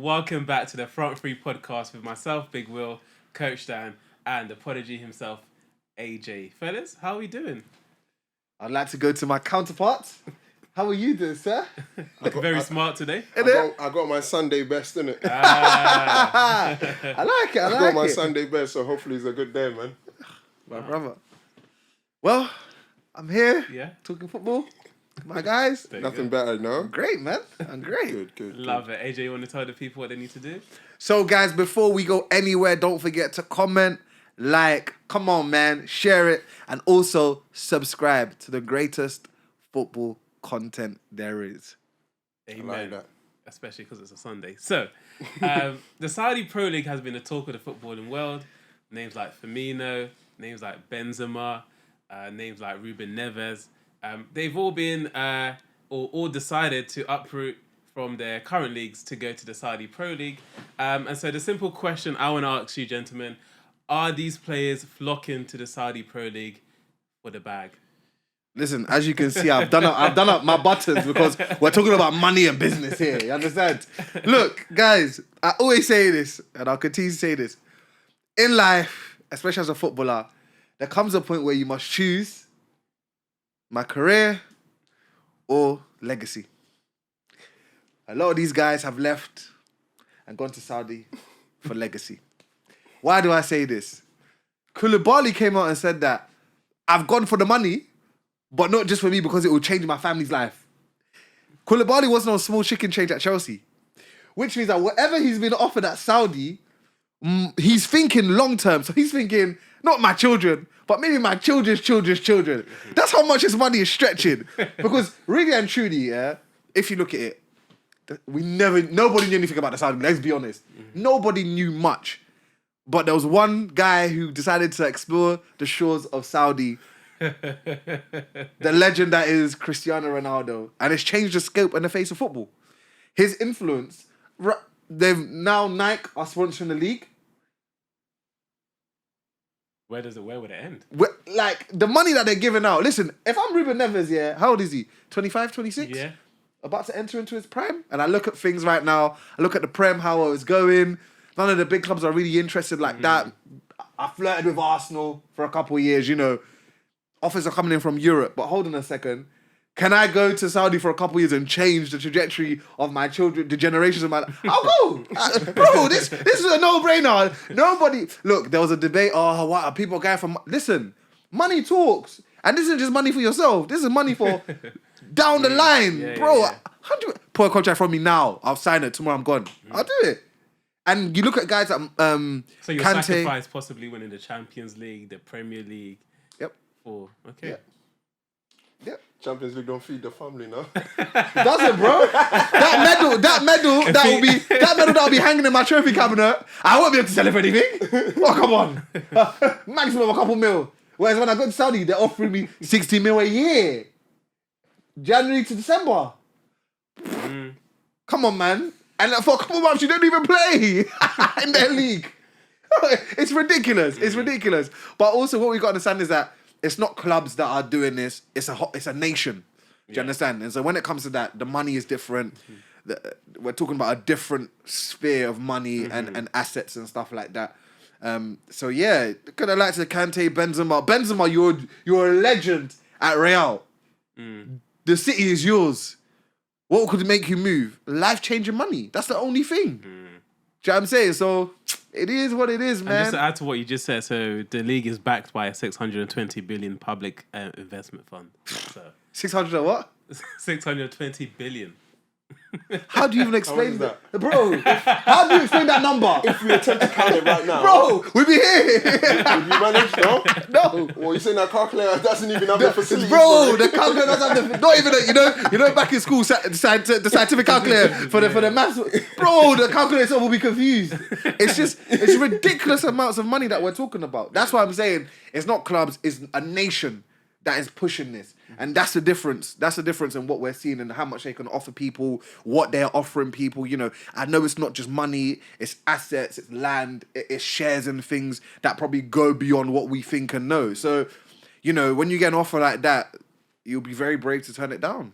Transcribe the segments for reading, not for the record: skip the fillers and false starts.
welcome back to the Front Three podcast with myself, Big Will, Coach Dan, and the prodigy himself, AJ. Fellas, how are we doing? I'd like to go to my counterpart. How are you doing, sir? Looking very smart today. I got my Sunday best, innit? I like it. I got my Sunday best, so hopefully it's a good day, man. My brother. Well, I'm here. Yeah. Talking football. My guys. Nothing better, no? Great, man. I'm great. Good. Love it. AJ, you want to tell the people what they need to do? So, guys, before we go anywhere, don't forget to comment, like, come on, man, share it, and also subscribe to the greatest football content there is. Amen. I like that. Especially because it's a Sunday. So, the Saudi Pro League has been the talk of the footballing world. Names like Firmino, names like Benzema, names like Ruben Neves. They've all been all decided to uproot from their current leagues to go to the Saudi Pro League. And so the simple question I want to ask you, gentlemen, are these players flocking to the Saudi Pro League for the bag? Listen, as you can see, I've done up my buttons because we're talking about money and business here. You understand? Look, guys, I always say this, and I'll continue to say this. In life, especially as a footballer, there comes a point where you must choose my career or legacy. A lot of these guys have left and gone to Saudi for legacy. Why do I say this? Koulibaly came out and said that I've gone for the money, but not just for me because it will change my family's life. Koulibaly wasn't on small chicken change at Chelsea, which means that whatever he's been offered at Saudi, he's thinking long term. So he's thinking, not my children, but maybe my children's children's children. That's how much his money is stretching. Because really and truly, yeah, if you look at it, nobody knew anything about the Saudi. Let's be honest. Nobody knew much. But there was one guy who decided to explore the shores of Saudi. The legend that is Cristiano Ronaldo. And it's changed the scope and the face of football. His influence, they've now Nike are sponsoring the league. Where would it end? Like, the money that they're giving out. Listen, if I'm Ruben Neves, yeah, how old is he? 25, 26? Yeah. About to enter into his prime. And I look at things right now. I look at the Prem, how it's going. None of the big clubs are really interested like that. I flirted with Arsenal for a couple of years, you know. Offers are coming in from Europe. But hold on a second. Can I go to Saudi for a couple of years and change the trajectory of my children, the generations of my life? I'll go. Bro, this is a no-brainer. Nobody... Look, there was a debate. Oh, what are people going for... Listen, money talks. And this isn't just money for yourself. This is money for down the line. Bro, 100... Put a contract from me now. I'll sign it. Tomorrow I'm gone. I'll do it. And you look at guys like So you Kante. sacrifice possibly winning the Champions League, the Premier League. Yep. Okay. Yep. Champions League don't feed the family, no? Does it, bro? That medal that'll be hanging in my trophy cabinet. I won't be able to celebrate anything. Oh, come on. Maximum a couple mil. Whereas when I go to Saudi, they're offering me 60 mil a year. January to December. Come on, man. And for a couple months, you don't even play in their league. It's ridiculous. It's ridiculous. But also, what we got to understand is that it's not clubs that are doing this. It's a nation. Do you understand? And so when it comes to that, the money is different. We're talking about a different sphere of money and assets and stuff like that. So yeah, could have liked to Kante, Benzema. Benzema, you're a legend at Real. The city is yours. What could make you move? Life-changing money. That's the only thing. Do you know what I'm saying? So it is what it is, man. And just to add to what you just said, so the league is backed by a 620 billion public investment fund. So 600 or what? 620 billion. How do you even explain that? Bro, how do you explain that number? If we attempt to count it right now... Bro, we'd be here. Would you manage, no? No. Well, you're saying that calculator doesn't even have the facilities. Bro, the calculator doesn't have not even you know back in school the scientific calculator for the maths. Bro, the calculator will be confused. It's ridiculous amounts of money that we're talking about. That's why I'm saying it's not clubs, it's a nation that is pushing this. And that's the difference. That's the difference in what we're seeing and how much they can offer people, what they're offering people. You know, I know it's not just money, it's assets, it's land, it's shares and things that probably go beyond what we think and know. So, you know, when you get an offer like that, you'll be very brave to turn it down.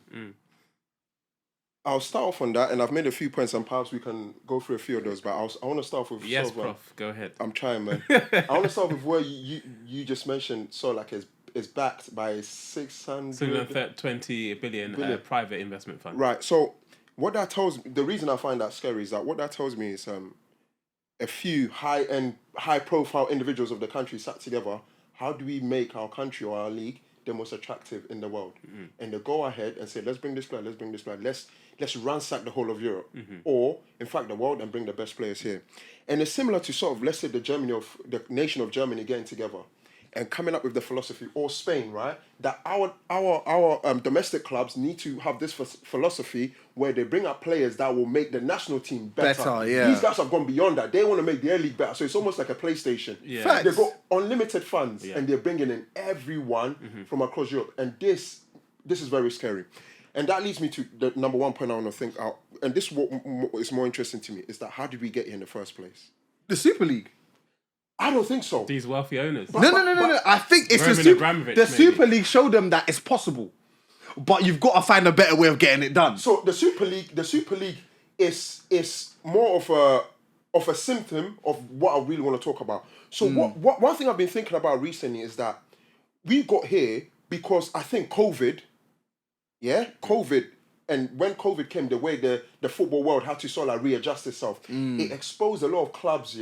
I'll start off on that, and I've made a few points, and perhaps we can go through a few of those. But I want to start off with Yes, sort of, Prof. Go ahead. I'm trying, man. I want to start with where you just mentioned. So like is backed by 600 $620 billion private investment fund. Right. So what that tells me, the reason I find that scary is that what that tells me is a few high-end, high-profile individuals of the country sat together. How do we make our country or our league the most attractive in the world? And they go ahead and say, let's bring this player, let's ransack the whole of Europe, or in fact the world, and bring the best players here. And it's similar to sort of, let's say, the nation of Germany getting together and coming up with the philosophy, or Spain, right? That our domestic clubs need to have this philosophy where they bring up players that will make the national team better. Yeah. These guys have gone beyond that. They want to make their league better. So it's almost like a PlayStation. Yeah. Facts. They've got unlimited funds, and they're bringing in everyone from across Europe. And this is very scary. And that leads me to the number one point I want to think out. And this what is more interesting to me, is that how did we get here in the first place? The Super League. I don't think so. These wealthy owners. No. I think it's Roman the Abramovich, maybe. Super League showed them that it's possible, but you've got to find a better way of getting it done. So the Super League is more of a symptom of what I really want to talk about. So what one thing I've been thinking about recently is that we got here because I think COVID, and when COVID came, the way the football world had to sort of readjust itself, it exposed a lot of clubs,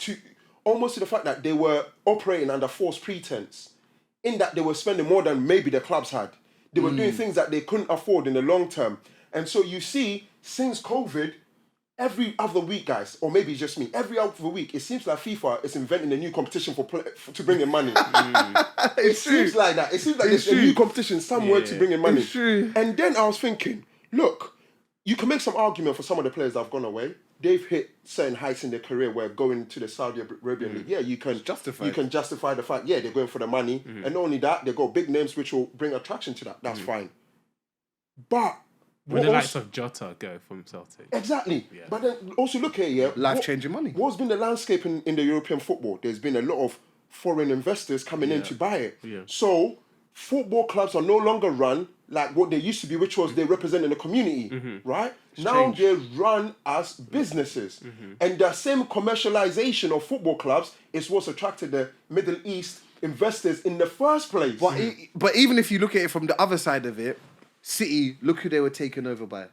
to almost to the fact that they were operating under false pretense, in that they were spending more than maybe the clubs had. They were doing things that they couldn't afford in the long term. And so you see, since COVID, every other week, guys, or maybe it's just me, every other week, it seems like FIFA is inventing a new competition to bring in money. It seems like that. It seems like there's a new competition somewhere to bring in money. It's true. And then I was thinking, look, you can make some argument for some of the players that have gone away. They've hit certain heights in their career where going to the Saudi Arabian League, you can justify the fact, they're going for the money. And not only that, they got big names which will bring attraction to that. That's fine. But Where the likes of Jota go from Celtic. Exactly. Yeah. But then also look at it, Life-changing money. What's been the landscape in the European football? There's been a lot of foreign investors coming in to buy it. Yeah. So football clubs are no longer run like what they used to be, which was they representing the community, right? Now they're run as businesses. And the same commercialization of football clubs is what's attracted the Middle East investors in the first place. But even if you look at it from the other side of it, City, look who they were taken over by.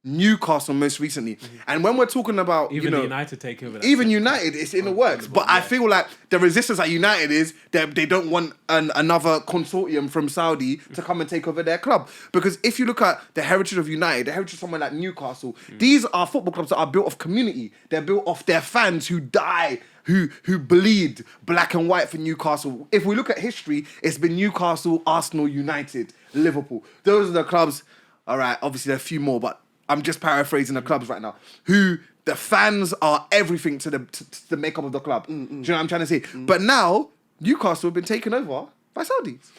Newcastle most recently. And when we're talking about, Even the United takeover. even United, it's in the works. But I feel like the resistance at United is that they don't want another consortium from Saudi to come and take over their club. Because if you look at the heritage of United, the heritage of someone like Newcastle, these are football clubs that are built off community. They're built off their fans who die, who bleed black and white for Newcastle. If we look at history, it's been Newcastle, Arsenal, United, Liverpool. Those are the clubs. All right, obviously there are a few more, but I'm just paraphrasing the clubs right now. Who the fans are everything to the makeup of the club. Do you know what I'm trying to say? But now Newcastle have been taken over by Saudis.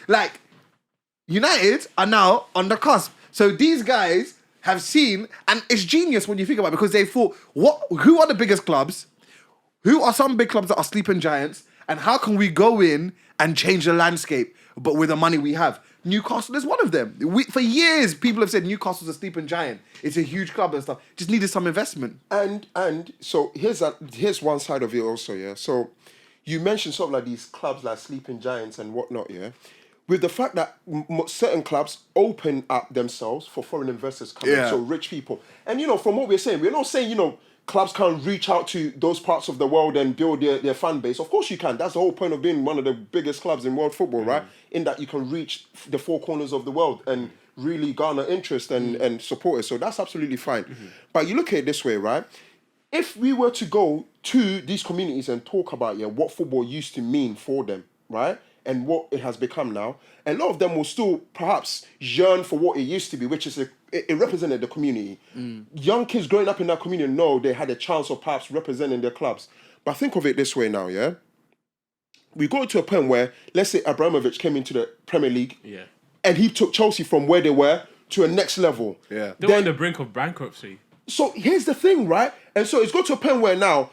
Like United are now on the cusp. So these guys have seen, and it's genius when you think about it, because they thought, who are the biggest clubs? Who are some big clubs that are sleeping giants? And how can we go in and change the landscape, but with the money we have? Newcastle is one of them. For years, people have said Newcastle's a sleeping giant. It's a huge club and stuff. Just needed some investment. And so here's one side of it also, yeah. So you mentioned sort of like these clubs like sleeping giants and whatnot, yeah. With the fact that certain clubs open up themselves for foreign investors coming, so rich people. And from what we're not saying, clubs can't reach out to those parts of the world and build their fan base. Of course you can. That's the whole point of being one of the biggest clubs in world football, right? In that you can reach the four corners of the world and really garner interest and support it. So that's absolutely fine. But you look at it this way, right? If we were to go to these communities and talk about what football used to mean for them, right? And what it has become now, a lot of them will still perhaps yearn for what it used to be, which is it represented the community. Young kids growing up in that community know they had a chance of perhaps representing their clubs. But think of it this way now, yeah? We go to a point where, let's say Abramovich came into the Premier League, and he took Chelsea from where they were to a next level. Yeah. They were on the brink of bankruptcy. So here's the thing, right? And so it's got to a point where now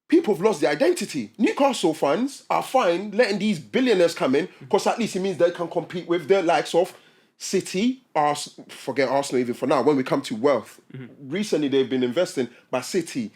people have lost their identity. Newcastle fans are fine letting these billionaires come in because at least it means they can compete with the likes of City, forget Arsenal even for now. When we come to wealth, recently they've been investing by City,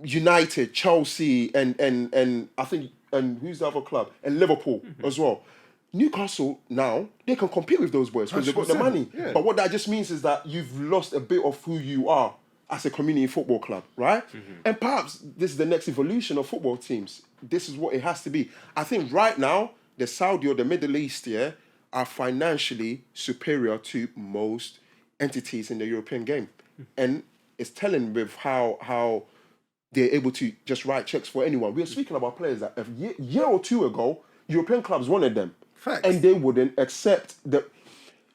United, Chelsea, and I think and who's the other club? And Liverpool as well. Newcastle now they can compete with those boys because they've got the money. Yeah. But what that just means is that you've lost a bit of who you are as a community football club, right? And perhaps this is the next evolution of football teams. This is what it has to be. I think right now the Saudi or the Middle East, are financially superior to most entities in the European game, and it's telling with how they're able to just write checks for anyone. We are speaking about players that a year or two ago, European clubs wanted them. Facts. And they wouldn't accept the...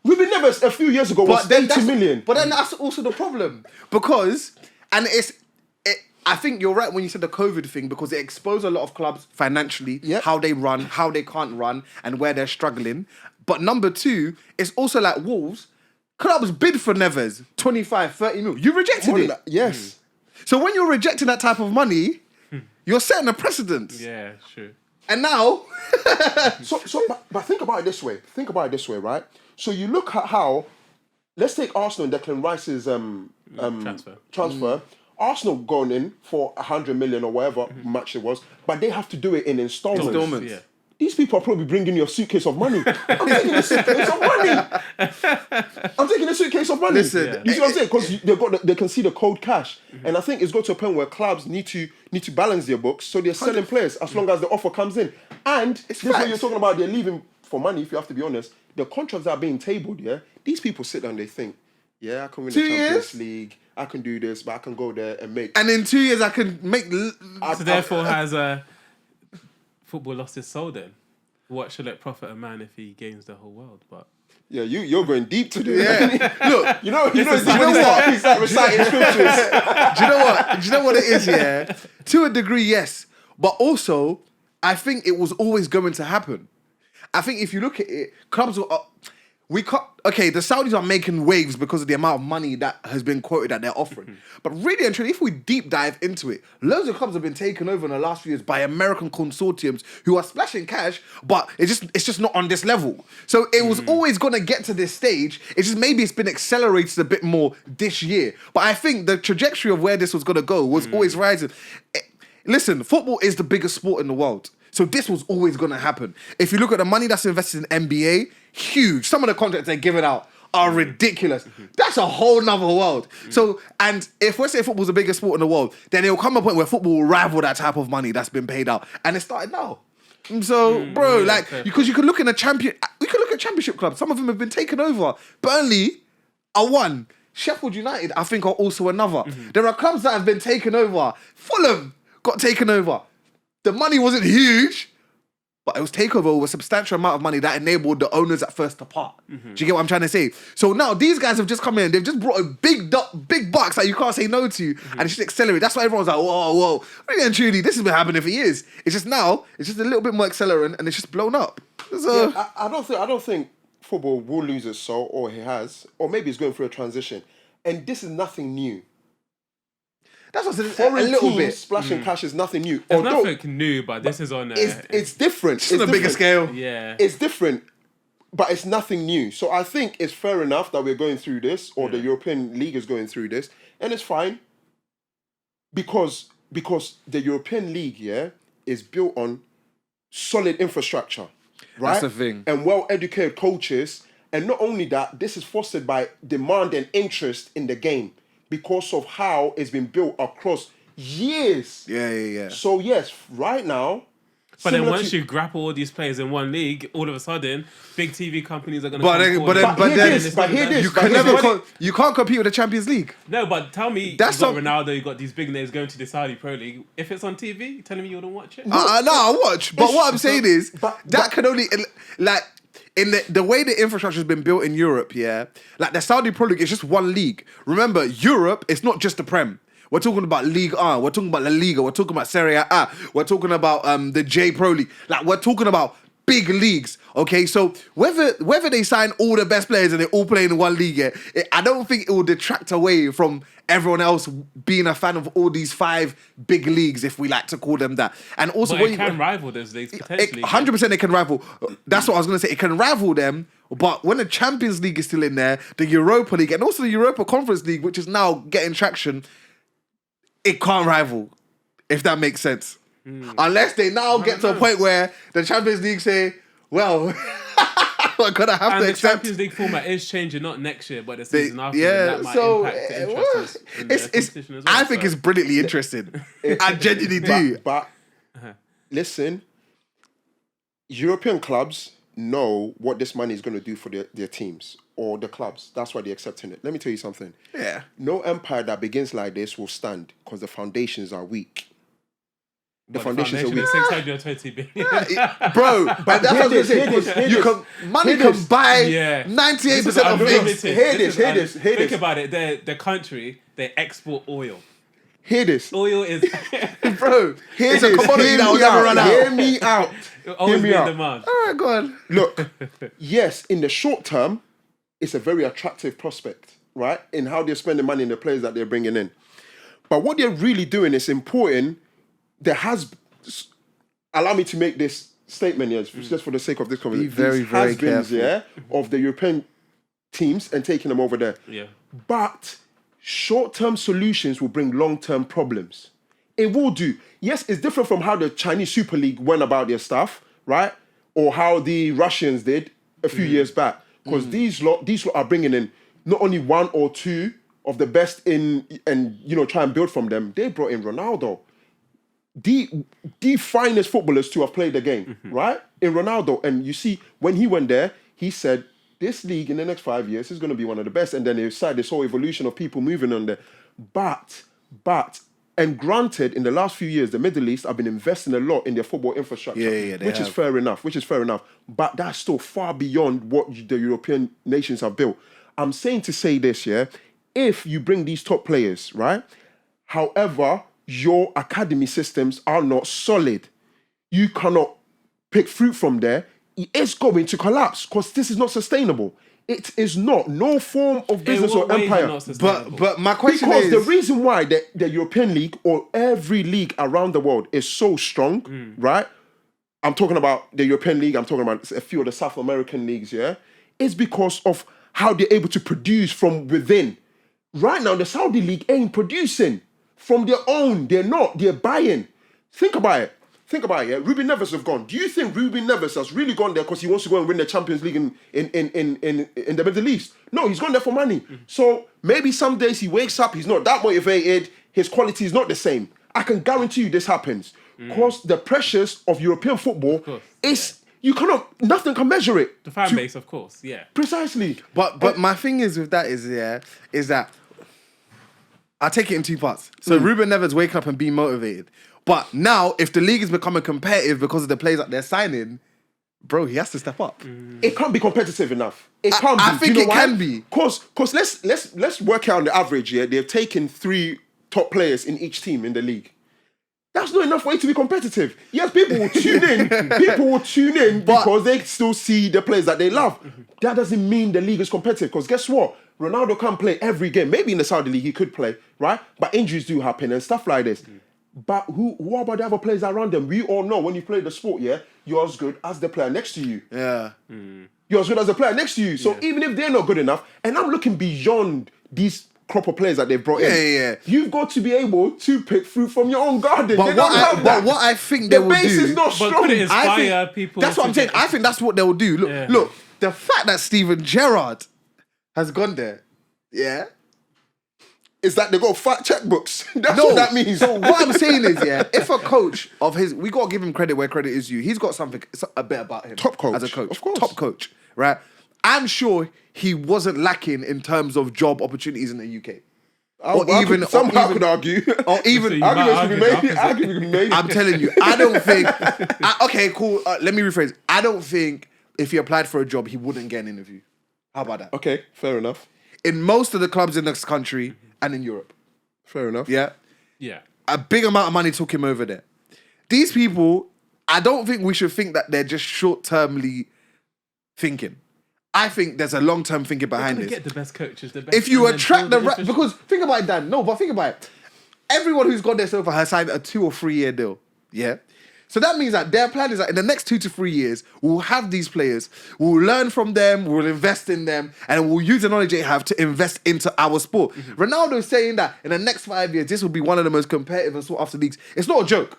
Ruben Neves a few years ago was 80 million. But then that's also the problem. Because, I think you're right when you said the COVID thing, because it exposed a lot of clubs financially, how they run, how they can't run, and where they're struggling. But number two, it's also like Wolves. Clubs bid for Neves, 25, 30 mil. You rejected it. Yes. So when you're rejecting that type of money, you're setting a precedent. Yeah, true. And now... But think about it this way. Right? So you look at how... Let's take Arsenal and Declan Rice's transfer. Arsenal gone in for 100 million or whatever much it was, but they have to do it in installments. Yeah. These people are probably bringing you a suitcase of money. I'm taking a suitcase of money. Listen, you see what I'm saying? Because they can see the cold cash, and I think it's got to a point where clubs need to balance their books, so they're selling players as long as the offer comes in. And this is what you're talking about. They're leaving for money. If you have to be honest, the contracts that are being tabled. These people sit down. They think, I can win the Champions League. I can do this, but I can go there and make. And in 2 years, I can make. So therefore, has football lost its soul then? What shall it profit a man if he gains the whole world? But you're going deep today. Yeah. Look, you know what? He's like reciting scriptures. Do you know what it is? Yeah, to a degree, yes, but also I think it was always going to happen. I think if you look at it, clubs were. The Saudis are making waves because of the amount of money that has been quoted that they're offering. But really and truly, if we deep dive into it, loads of clubs have been taken over in the last few years by American consortiums who are splashing cash, but it's just not on this level. So it was always going to get to this stage. It's just maybe it's been accelerated a bit more this year. But I think the trajectory of where this was going to go was always rising. Listen, football is the biggest sport in the world. So this was always going to happen. If you look at the money that's invested in NBA, huge. Some of the contracts they're giving out are ridiculous. That's a whole nother world. So, and if we're saying football's the biggest sport in the world, then it'll come a point where football will rival that type of money that's been paid out. And it started now. So, bro, because you could look in we could look at championship clubs. Some of them have been taken over. Burnley are one. Sheffield United, I think, are also another. There are clubs that have been taken over. Fulham got taken over. The money wasn't huge, but it was takeover with a substantial amount of money that enabled the owners at first to part. Do you get what I'm trying to say? So now these guys have just come in, they've just brought a big bucks that you can't say no to, and it's just accelerated. That's why everyone's like, whoa. Really and truly, this has been happening for years. It's just now, it's just a little bit more accelerant, and it's just blown up. So I don't think football will lose its soul, or it has, or maybe it's going through a transition. And this is nothing new. that's what's a little bit. Splashing cash is nothing new. There's nothing new, but this is on it's different. It's on a bigger scale. Yeah. It's different, but it's nothing new. So I think it's fair enough that we're going through this, or the European League is going through this, and it's fine. Because the European League, is built on solid infrastructure, right? That's the thing. And well-educated coaches. And not only that, this is fostered by demand and interest in the game because of how it's been built across years. Yeah. So yes, right now. But then once you grapple all these players in one league, all of a sudden, big TV companies are going to. You can't compete with the Champions League. No, but tell me, you've got Ronaldo, you've got these big names going to the Saudi Pro League. If it's on TV, you're telling me you wouldn't watch it? No, I'll watch. But what I'm saying is, can only in the way the infrastructure has been built in Europe, like the Saudi Pro League is just one league. Remember, Europe, it's not just the Prem. We're talking about Ligue 1, we're talking about La Liga, we're talking about Serie A, we're talking about the J Pro League. Like, we're talking about big leagues. Okay, so whether they sign all the best players and they all play in one league, I don't think it will detract away from everyone else being a fan of all these 5 big leagues, if we like to call them that. And also, But it can rival those leagues potentially. 100% it can rival. That's what I was going to say. It can rival them, but when the Champions League is still in there, the Europa League, and also the Europa Conference League, which is now getting traction, it can't rival, if that makes sense. Unless they now get to a point where the Champions League say, well, we're going to have And to the accept. Champions League format is changing, not next year, but the season after. Yeah, That might so impact the interest in the competition as well. I think it's brilliantly interesting. I genuinely do. But listen, European clubs know what this money is going to do for their teams or the clubs. That's why they're accepting it. Let me tell you something. Yeah. No empire that begins like this will stand because the foundations are weak. The But foundations are foundation weak. is 620 billion. Bro, but that's what I'm saying. You can money can buy Yeah. 98% of things. Hear this. Think about it. The country, they export oil. Hear this. Oil is Bro, Here's a commodity that will never run out. Hear me out. always me been out. demand. All right, go on. Look, yes, in the short term, it's a very attractive prospect, right? In how they're spending money in the players that they're bringing in. But what they're really doing is important. Allow me to make this statement, yes, just for the sake of this conversation. very, very careful. Yeah, of the European teams and taking them over there. Yeah. But short-term solutions will bring long-term problems. It will do. Yes, it's different from how the Chinese Super League went about their stuff, right? Or how the Russians did a few years back. Because these lot are bringing in not only 1 or 2 of the best in, and try and build from them. They brought in Ronaldo, the finest footballers to have played the game, right? In Ronaldo, and you see when he went there, he said this league in the next 5 years is going to be one of the best. And then they started this whole evolution of people moving on there. But, and granted, in the last few years, the Middle East have been investing a lot in their football infrastructure, which is fair enough. But that's still far beyond what the European nations have built. I'm saying to say this, yeah, if you bring these top players, right? However, your academy systems are not solid. You cannot pick fruit from there. It's going to collapse because this is not sustainable. It is not. No form of business or empire. But my question Because is... the reason why the European League or every league around the world is so strong, right? I'm talking about the European League. I'm talking about a few of the South American leagues, yeah? It's because of how they're able to produce from within. Right now, the Saudi League ain't producing from their own. They're not. They're buying. Think about it. Yeah. Ruben Neves have gone. Do you think Ruben Neves has really gone there because he wants to go and win the Champions League in the Middle East? No, he's gone there for money. So maybe some days he wakes up, he's not that motivated, his quality is not the same. I can guarantee you this happens. Because the pressures of European football is, nothing can measure it. The fan base, of course, yeah. Precisely. But my thing is with that is that I take it in 2 parts. So Ruben Neves waking up and being motivated. But now, if the league is becoming competitive because of the players that they're signing, bro, he has to step up. It can't be competitive enough. It can't be. I think it can be. Because let's work out on the average, yeah? They've taken 3 top players in each team in the league. That's not enough way to be competitive. Yes, people will tune in. Because they still see the players that they love. That doesn't mean the league is competitive. Because guess what? Ronaldo can't play every game. Maybe in the Saudi League he could play, right? But injuries do happen and stuff like this. But who about the other players around them? We all know when you play the sport, yeah, you're as good as the player next to you. Yeah. You're as good as the player next to you. So even if they're not good enough, and I'm looking beyond these crop of players that they've brought in. Yeah. You've got to be able to pick fruit from your own garden. But what I think they will do... The base is not strong. But could it inspire people? That's what I'm saying. I think that's what they'll do. Look, the fact that Steven Gerrard has gone there, yeah... Is that they got fat checkbooks. That's what that means. So what I'm saying is, yeah, if a coach of his... We got to give him credit where credit is due. He's got something a bit about him. Top coach. As a coach. Of course. Top coach, right? I'm sure he wasn't lacking in terms of job opportunities in the UK. Somehow could argue. Or even... Arguments could be made. I'm telling you, I don't think... okay, cool. Let me rephrase. I don't think if he applied for a job, he wouldn't get an interview. How about that? Okay, fair enough. In most of the clubs in this country and in Europe. Fair enough. Yeah? Yeah. A big amount of money took him over there. These people, I don't think we should think that they're just short-termly thinking. I think there's a long-term thinking behind They're this. gonna get the best coaches, the best. If you and then attract build the the right, infrastructure. because think about it, Dan. No, but think about it. Everyone who's gone there so far has signed a 2 or 3 year deal. Yeah. So that means that their plan is that in the next 2 to 3 years, we'll have these players, we'll learn from them, we'll invest in them, and we'll use the knowledge they have to invest into our sport. Ronaldo is saying that in the next 5 years, this will be one of the most competitive and sought after leagues. It's not a joke.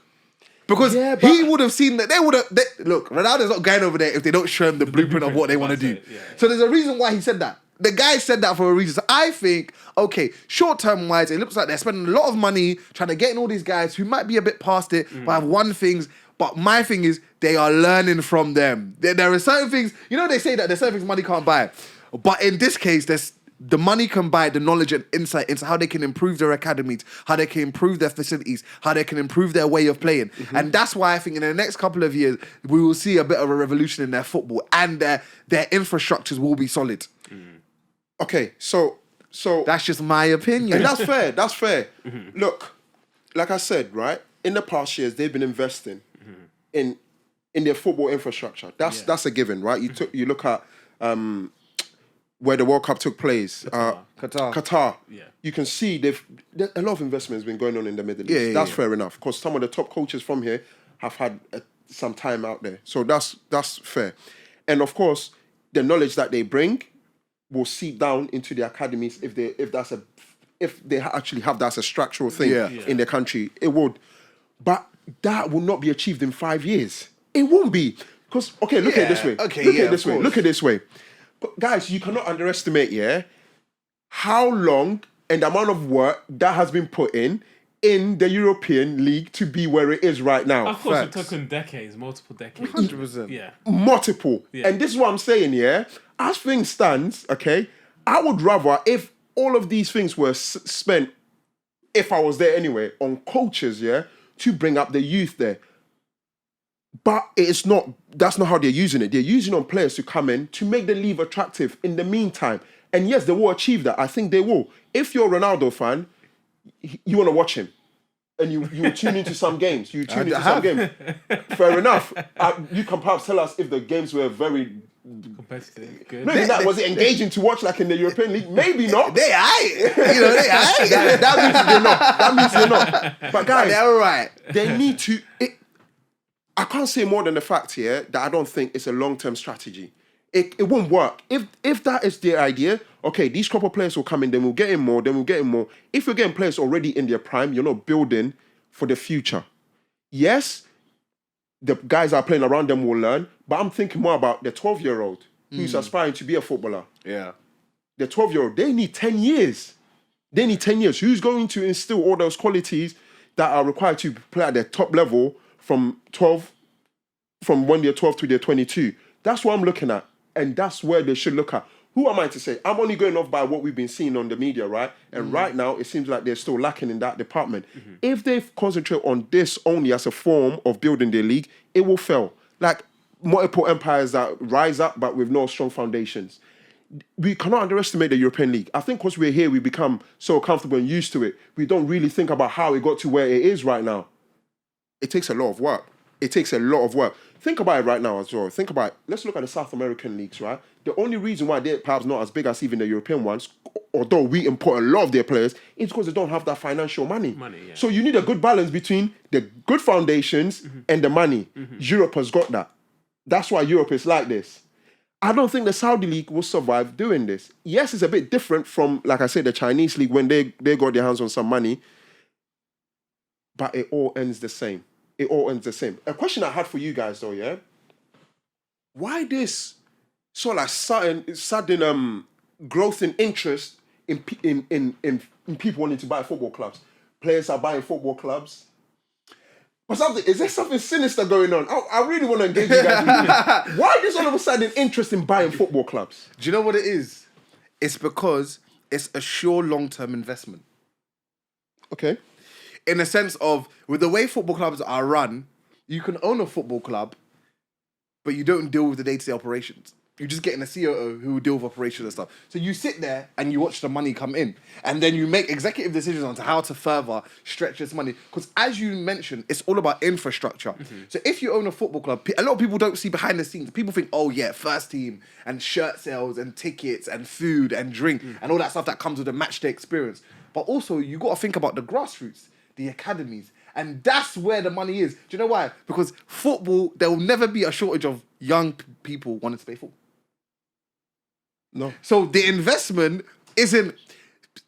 Because he would have seen that they would have... Look, Ronaldo's not going over there if they don't show him the blueprint of what they want to do. Yeah. So there's a reason why he said that. The guy said that for a reason. So I think, okay, short-term wise, it looks like they're spending a lot of money trying to get in all these guys who might be a bit past it, but have won things. But my thing is, they are learning from them. There are certain things... You know, they say that there's certain things money can't buy. But in this case, the money can buy the knowledge and insight into how they can improve their academies, how they can improve their facilities, how they can improve their way of playing. And that's why I think in the next couple of years, we will see a bit of a revolution in their football and their infrastructures will be solid. Okay, so That's just my opinion. and that's fair. That's fair. Look, like I said, right, in the past years, they've been investing in their football infrastructure. That's a given, right? You look at where the World Cup took place, Qatar. Yeah. You can see a lot of investment has been going on in the Middle East. Yeah, That's fair enough, because some of the top coaches from here have had some time out there, so that's fair. And of course, the knowledge that they bring will seep down into the academies if they actually have that as a structural thing in their country. It would, but that will not be achieved in 5 years. It won't be, because look at it this way. Look at it this way. But guys, you cannot underestimate how long and the amount of work that has been put in the European League to be where it is right now. Of course, it took them decades, multiple decades. 100%. Yeah. Multiple. Yeah. And this is what I'm saying, as things stands, okay, I would rather, if all of these things were spent, if I was there anyway, on coaches, to bring up the youth there. But that's not how they're using it. They're using on players to come in to make the league attractive in the meantime. And yes, they will achieve that. I think they will. If you're a Ronaldo fan, you want to watch him. And you tune into some games. Fair enough. You can perhaps tell us if the games were very Competitive. Good. maybe that was it engaging to watch like in the European League. Maybe not. They aight. That means they're not. But guys, They're all right. they need to. I can't say more than the fact here that I don't think it's a long-term strategy. It won't work. If that is their idea, okay, these couple of players will come in, then we'll get in more, If you're getting players already in their prime, you're not building for the future. Yes, the guys that are playing around them will learn, but I'm thinking more about the 12-year-old who's aspiring to be a footballer. Yeah. The 12-year-old, they need 10 years. Who's going to instill all those qualities that are required to play at their top level from when they're 12 to they're 22? That's what I'm looking at. And that's where they should look at. Who am I to say? I'm only going off by what we've been seeing on the media, right? And right now, it seems like they're still lacking in that department. If they concentrate on this only as a form of building their league, it will fail. Like multiple empires that rise up, but with no strong foundations. We cannot underestimate the European League. I think because we're here, we become so comfortable and used to it. We don't really think about how it got to where it is right now. It takes a lot of work. Think about it right now as well. Let's look at the South American leagues, right? The only reason why they're perhaps not as big as even the European ones, although we import a lot of their players, is because they don't have that financial money. So you need a good balance between the good foundations and the money. Europe has got that. That's why Europe is like this. I don't think the Saudi League will survive doing this. Yes, it's a bit different from, like I said, the Chinese League when they got their hands on some money, but it all ends the same. A question I had for you guys though, why this sort of like sudden growth in interest in people wanting to buy football clubs? Players are buying football clubs. Or something? Is there something sinister going on? I really want to engage you guys. Why this all of a sudden interest in buying football clubs? Do you know what it is? It's because it's a sure long-term investment. Okay. In the sense of, with the way football clubs are run, you can own a football club, but you don't deal with the day-to-day operations. You're just getting a COO who will deal with operations and stuff. So you sit there and you watch the money come in, and then you make executive decisions on how to further stretch this money. Because as you mentioned, it's all about infrastructure. So if you own a football club, a lot of people don't see behind the scenes. People think, oh yeah, first team and shirt sales and tickets and food and drink and all that stuff that comes with the match day experience. But also you got to think about the grassroots, the academies. And that's where the money is. Do you know why? Because football, there will never be a shortage of young people wanting to play football. No. So the investment isn't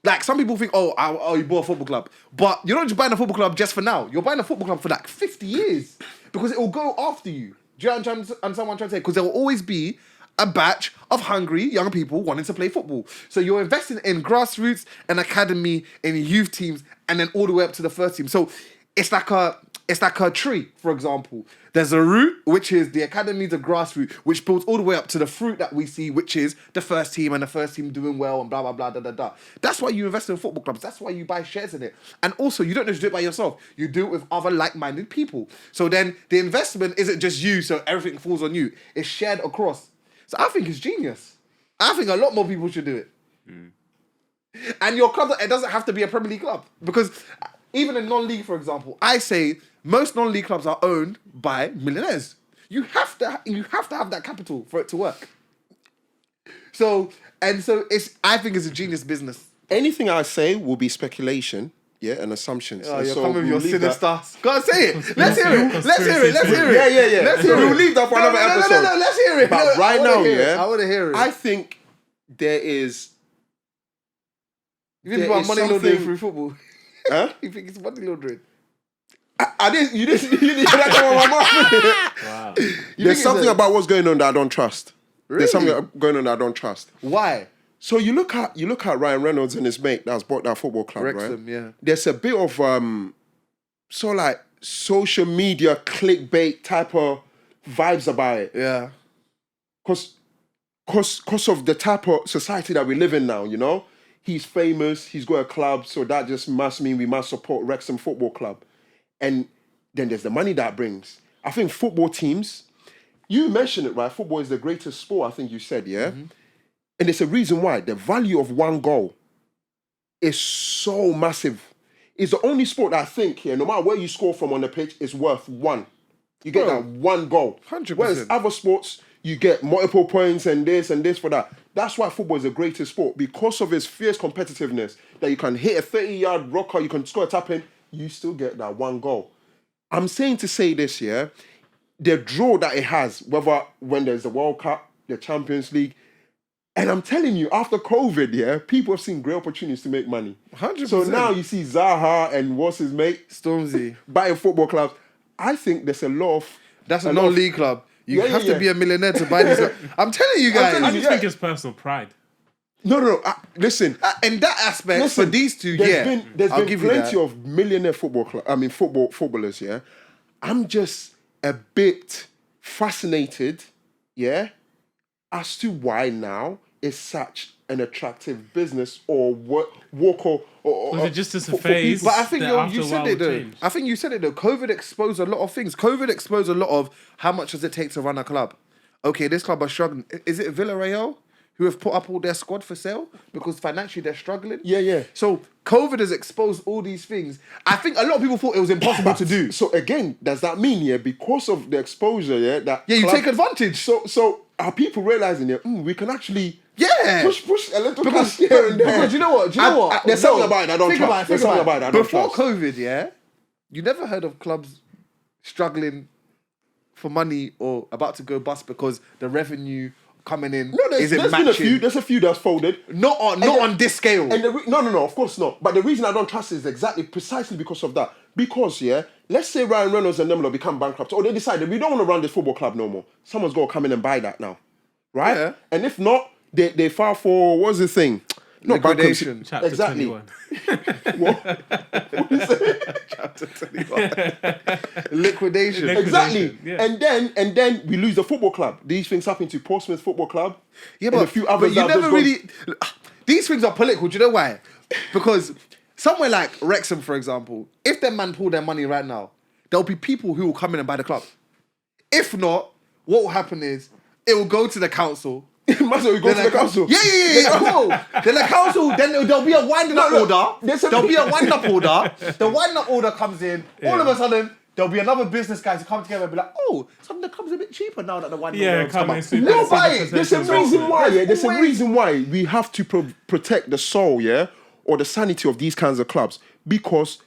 like some people think, oh, you bought a football club. But you're not just buying a football club just for now. You're buying a football club for like 50 years because it will go after you. Do you understand what I'm trying to say? Because there will always be a batch of hungry young people wanting to play football. So you're investing in grassroots, an academy, in youth teams, and then all the way up to the first team. So it's like a tree, for example. There's a root, which is the academy, the grassroots, which builds all the way up to the fruit that we see, which is the first team and the first team doing well and blah, blah, blah, da, da, da. That's why you invest in football clubs. That's why you buy shares in it. And also, you don't just do it by yourself. You do it with other like-minded people. So then the investment isn't just you, so everything falls on you. It's shared across. So I think it's genius. I think a lot more people should do it. And your club, it doesn't have to be a Premier League club. Because even in non-league, for example, I say most non-league clubs are owned by millionaires. You have to have that capital for it to work. So I think it's a genius business. Anything I say will be speculation, and assumptions. Oh, And you're so coming with your we'll leave sinister. that. Go on, say it. Let's hear it. Let's hear it. Let's hear it. Yeah. Let's hear We'll it. leave that for another episode. No. Let's hear it. But right now, I want to hear it. I think there is. You think there about is money laundering something- through football? Huh? You think it's money laundering? I didn't. You didn't hear that come on my mouth. Wow. There's something about what's going on that I don't trust. There's something going on that I don't trust. Why? So you look at Ryan Reynolds and his mate that's bought that football club, Wrexham, right? yeah. There's a bit of sort of like social media clickbait type of vibes about it. Yeah. Cause of the type of society that we live in now, you know? He's famous, he's got a club, so that just must mean we must support Wrexham Football Club. And then there's the money that brings. I think football teams, you mentioned it, right? Football is the greatest sport, I think you said, yeah? Mm-hmm. And there's a reason why. The value of one goal is so massive. It's the only sport that I think here, no matter where you score from on the pitch, is worth one. You get that one goal. 100%. Whereas other sports, you get multiple points and this for that. That's why football is the greatest sport, because of its fierce competitiveness, that you can hit a 30-yard rocker, you can score a tap in, you still get that one goal. I'm saying to say this, yeah, the draw that it has, whether when there's the World Cup, the Champions League, and I'm telling you, after COVID, yeah, people have seen great opportunities to make money. 100%. So now you see Zaha and what's his mate? Stormzy. Buying football clubs. I think there's a lot of... That's a non-league club. You have to be a millionaire to buy these. I'm telling you guys. I just think it's personal pride. No. Listen. In that aspect, for these two, there's I'll been give plenty you that. of millionaire footballers, yeah. I'm just a bit fascinated, yeah, as to why now is such an attractive business or work or Was it just as a for phase? people. But I think that after you a said while it though. changed? I think you said it though. COVID exposed a lot of things. COVID exposed a lot of how much does it take to run a club. Okay, this club are struggling. Is it Villarreal who have put up all their squad for sale because financially they're struggling? Yeah. So COVID has exposed all these things. I think a lot of people thought it was impossible to do. So again, does that mean, yeah, because of the exposure, yeah, that Yeah, you take advantage. So are people realizing, yeah, we can actually push a little because cash here and there? because you know what? There's something about it I don't think trust. about it, There's think something about about it I it. don't Before trust. COVID, yeah, you never heard of clubs struggling for money or about to go bust because the revenue coming in isn't there's matching. been a few. There's a few that's folded. Not on this scale. And no, of course not. But the reason I don't trust is precisely because of that. Because, yeah, let's say Ryan Reynolds and them will become bankrupt, or they decided we don't want to run this football club no more. Someone's got to come in and buy that now, right? Yeah. And if not, they file for what's the thing? Not Liquidation. bankruptcy. Chapter Exactly. 21. What is it? Chapter 21. Liquidation. Exactly. Yeah. And then we lose the football club. These things happen to Portsmouth Football Club. Yeah, and but, a few but others you that have never just gone- really... These things are political. Do you know why? Because somewhere like Wrexham, for example, if their man pull their money right now, there'll be people who will come in and buy the club. If not, what will happen is it will go to the council. Might as well go to the council. Yeah. Bro. Then the council, then there'll be a winding up order. There'll be a wind up order. The wind up order comes in. All of a sudden, there'll be another business guy to come together and be like, oh, something that comes a bit cheaper now that the wind up order come up. No, but there's a reason why. Yeah, there's a reason why we have to protect the soul, yeah, or the sanity of these kinds of clubs, because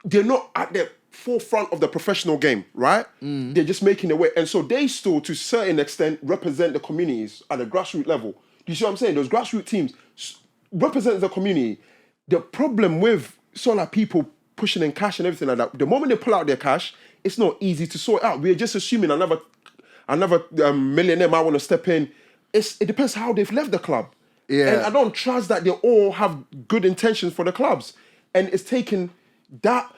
they're not at the forefront of the professional game, right? They're just making their way, and so they still, to a certain extent, represent the communities at a grassroots level. Do you see what I'm saying? Those grassroots teams represent the community. The problem with sort of people pushing in cash and everything like that, the moment they pull out their cash, it's not easy to sort out. We're just assuming another millionaire might want to step in. It depends how they've left the club. Yeah. And I don't trust that they all have good intentions for the clubs. And it's taken that.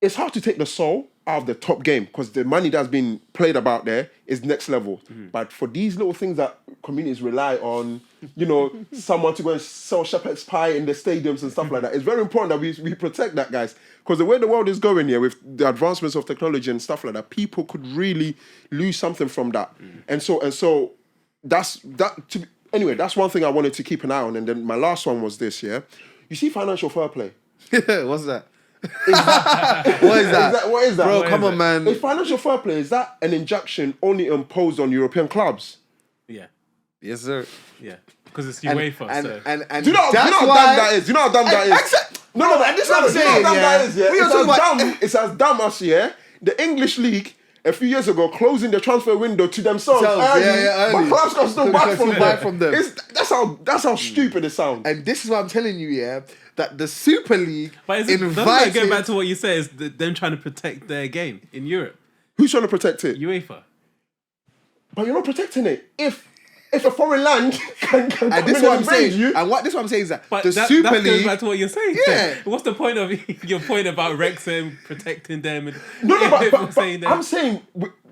It's hard to take the soul out of the top game because the money that's been played about there is next level. But for these little things that communities rely on, someone to go and sell shepherd's pie in the stadiums and stuff like that, it's very important that we protect that, guys. Because the way the world is going here with the advancements of technology and stuff like that, people could really lose something from that. And so that's that. Anyway, that's one thing I wanted to keep an eye on. And then my last one was this, yeah? You see financial fair play? What's that? What is that? What is that? Bro, come on, man. If financial fair play, is that an injunction only imposed on European clubs? Yeah. Yes, sir. Yeah. Because it's UEFA. And Do you know how dumb that is? Do you know how dumb that is? No, and this is what I'm saying. How dumb that is, yeah? It's as dumb as, yeah, the English league a few years ago closing the transfer window to themselves early. But clubs can still buy from them. That's how stupid it sounds. And this is what I'm telling you, yeah, that the Super League doesn't that go back to what you said, is them trying to protect their game in Europe? Who's trying to protect it? UEFA. But you're not protecting it. If a foreign land can and this is what I'm saying. You, and this is what I'm saying is that Super League goes back to what you're saying. Yeah. What's the point of your point about Wrexham protecting them? And I'm saying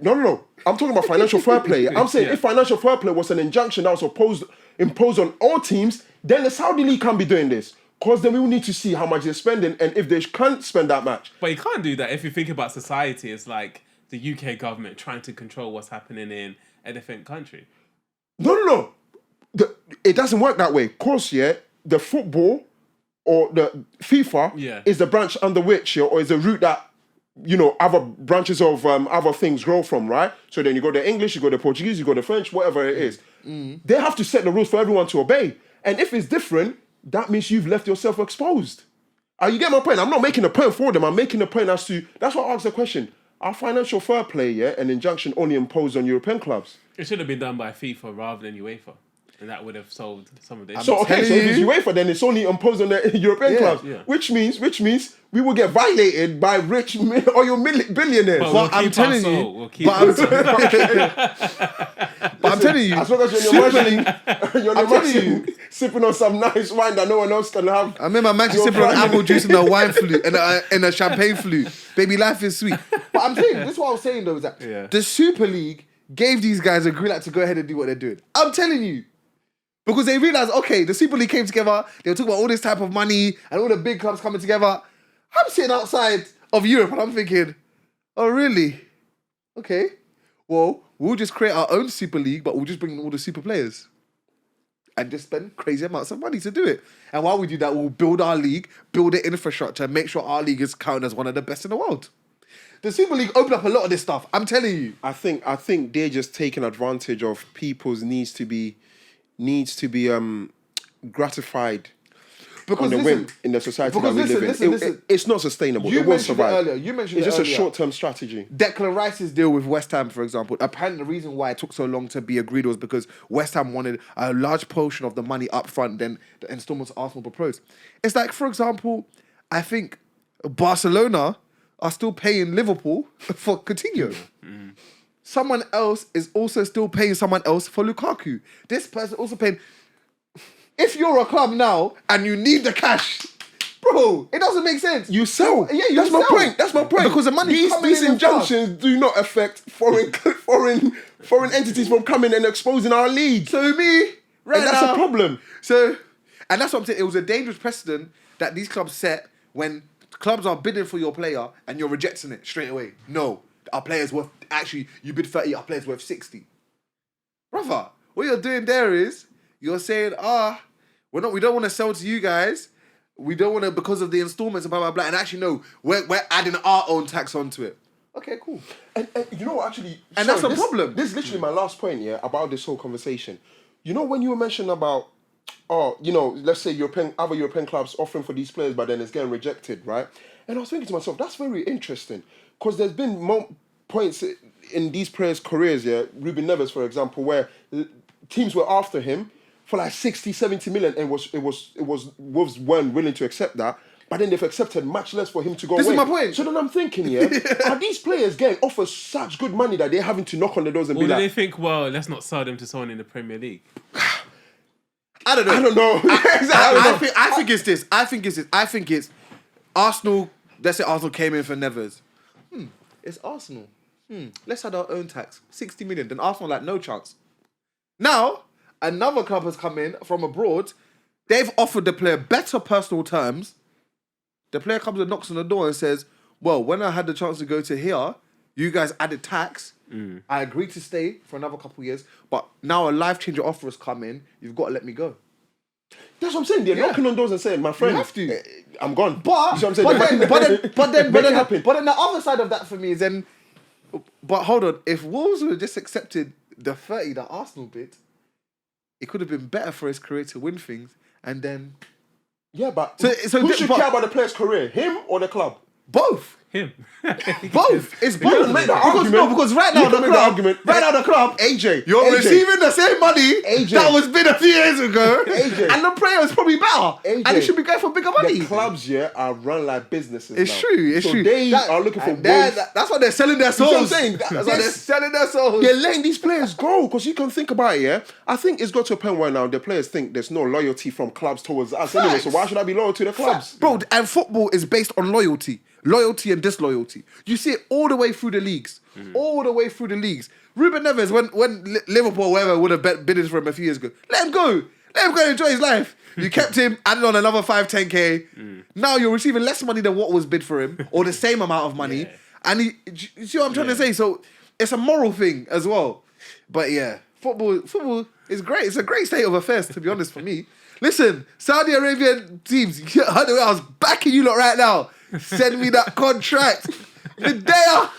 no. I'm talking about financial fair play. I'm saying if financial fair play was an injunction that was imposed on all teams, then the Saudi League can't be doing this. Because then we will need to see how much they're spending and if they can't spend that much. But you can't do that if you think about society. It's like the UK government trying to control what's happening in a different country. No. It doesn't work that way. Of course, yeah, the football or the FIFA is the branch under which, or is the route that, other branches of other things grow from, right? So then you go the English, you go the Portuguese, you go the French, whatever it is. They have to set the rules for everyone to obey. And if it's different, that means you've left yourself exposed. You get my point? I'm not making a point for them. I'm making a point as to, that's why I asked the question. Are financial fair play, an injunction only imposed on European clubs? It should have been done by FIFA rather than UEFA. And that would have solved some of the issues. So if it's UEFA, then it's only imposed on the European clubs. Yeah. Which means we will get violated by rich oil billionaires. But I'm telling you. But I'm telling you. As long as you're in sipping on some nice wine that no one else can have. I remember Manchester sipping on apple juice and a wine flute and a champagne flute. Baby, life is sweet. But I'm saying, this is what I was saying though, is that the Super League gave these guys a green light to go ahead and do what they're doing. I'm telling you. Because they realised, okay, the Super League came together, they were talking about all this type of money and all the big clubs coming together. I'm sitting outside of Europe and I'm thinking, oh, really? Okay. Well, we'll just create our own Super League, but we'll just bring in all the super players and just spend crazy amounts of money to do it. And while we do that, we'll build our league, build the infrastructure, make sure our league is counted as one of the best in the world. The Super League opened up a lot of this stuff. I'm telling you. I think they're just taking advantage of people's needs to be gratified because on the whim in the society that we live in. It's not sustainable. It won't survive. You mentioned it's it just earlier. A short-term strategy. Declan Rice's deal with West Ham, for example, apparently the reason why it took so long to be agreed was because West Ham wanted a large portion of the money up front than the instalments Arsenal proposed. It's like, for example, I think Barcelona are still paying Liverpool for Coutinho. Someone else is also still paying someone else for Lukaku. This person also paying. If you're a club now and you need the cash, bro, it doesn't make sense. You sell. Yeah, you sell. That's my point. Because the money these injunctions do not affect foreign entities from coming and exposing our league. So that's a problem. And that's what I'm saying. It was a dangerous precedent that these clubs set when clubs are bidding for your player and you're rejecting it straight away. No. Our player's worth actually, you bid 30, our player's worth 60. Brother, what you're doing there is, you're saying, we don't want to sell to you guys. We don't want to, because of the installments and blah, blah, blah. And actually, no, we're adding our own tax onto it. Okay, cool. And you know what, actually... And that's the problem. This is literally my last point, yeah, about this whole conversation. You know, when you were mentioning about, let's say other European clubs offering for these players, but then it's getting rejected, right? And I was thinking to myself, that's very interesting. Because there's been points in these players' careers, yeah, Ruben Neves, for example, where teams were after him for like 60, 70 million, and Wolves weren't willing to accept that. But then they've accepted much less for him to go away. This is my point. So then I'm thinking, are these players getting offered such good money that they're having to knock on the doors and be like... Or do they think, well, let's not sell them to someone in the Premier League? I don't know. I think it's this. I think it's Arsenal. Let's say Arsenal came in for Neves. It's Arsenal. Let's add our own tax. 60 million. Then Arsenal like, no chance. Now, another club has come in from abroad. They've offered the player better personal terms. The player comes and knocks on the door and says, well, when I had the chance to go to here, you guys added tax. I agreed to stay for another couple of years. But now a life-changer offer has come in. You've got to let me go. That's what I'm saying. They're knocking on doors and saying, my friend, you have to. I'm gone. But then the other side of that for me is then, but hold on, if Wolves would have just accepted the 30 that Arsenal bid, it could have been better for his career to win things, and then... Yeah, but who should care about the player's career? Him or the club? Both. Him. Both. It's You can both. make that argument. Because right now the club, AJ. you're receiving the same money AJ. that was bid a few years ago, AJ. and the player is probably better, AJ. and he should be going for bigger money. The clubs, are run like businesses It's now. true. It's so true. They are looking for Wolves. That's why they're selling their souls. You know what I'm saying? That's why they're selling their souls. They're letting these players go, because you can think about it, I think it's got to a point where now the players think there's no loyalty from clubs towards us anyway, so why should I be loyal to the clubs? Bro, and football is based on loyalty and disloyalty. You see it all the way through the leagues. All the way through the leagues. Ruben Neves, when Liverpool or whatever would have bidded for him a few years ago, let him go. Let him go and enjoy his life. You kept him, added on another 5-10K. Now you're receiving less money than what was bid for him, or the same amount of money. And you see what I'm trying to say? So it's a moral thing as well. But yeah, football is great. It's a great state of affairs, to be honest, for me. Listen, Saudi Arabian teams, I was backing you lot right now. Send me that contract. Medea.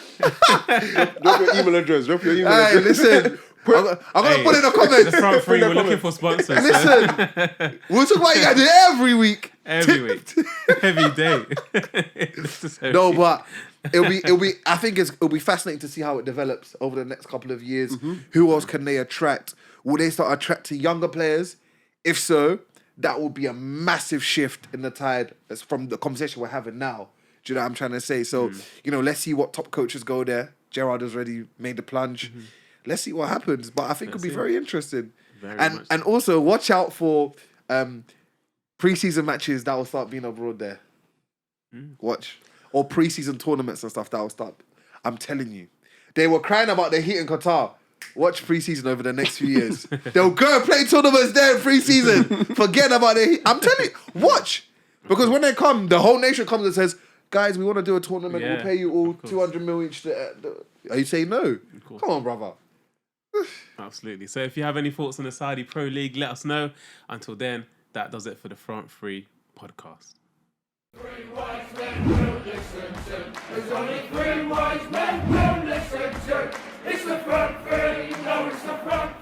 Drop your email address. Hey, listen. I'm going to put in the comments. The front three, we're looking for sponsors. Listen, we'll talk about you guys every week. Every week. Every day. No, but it'll be. I think it'll be fascinating to see how it develops over the next couple of years. Who else can they attract? Will they start attracting younger players? If so, that will be a massive shift in the tide from the conversation we're having now. Do you know what I'm trying to say? So, let's see what top coaches go there. Gerrard has already made the plunge. Let's see what happens. But I think it'll be very interesting. And also, watch out for pre-season matches that will start being abroad there. Watch. Or pre-season tournaments and stuff that will start. I'm telling you. They were crying about the heat in Qatar. Watch pre-season over the next few years. They'll go and play tournaments there in pre-season. Forget about the heat. I'm telling you. Watch. Because when they come, the whole nation comes and says, guys, we want to do a tournament. We'll pay you all 200 mil each. Are you saying no? Come on, brother. Absolutely. So if you have any thoughts on the Saudi Pro League, let us know. Until then, that does it for the Front Three podcast. Three wise men will listen to. There's only three wise men will listen to. It's the Front Three. No, it's the Front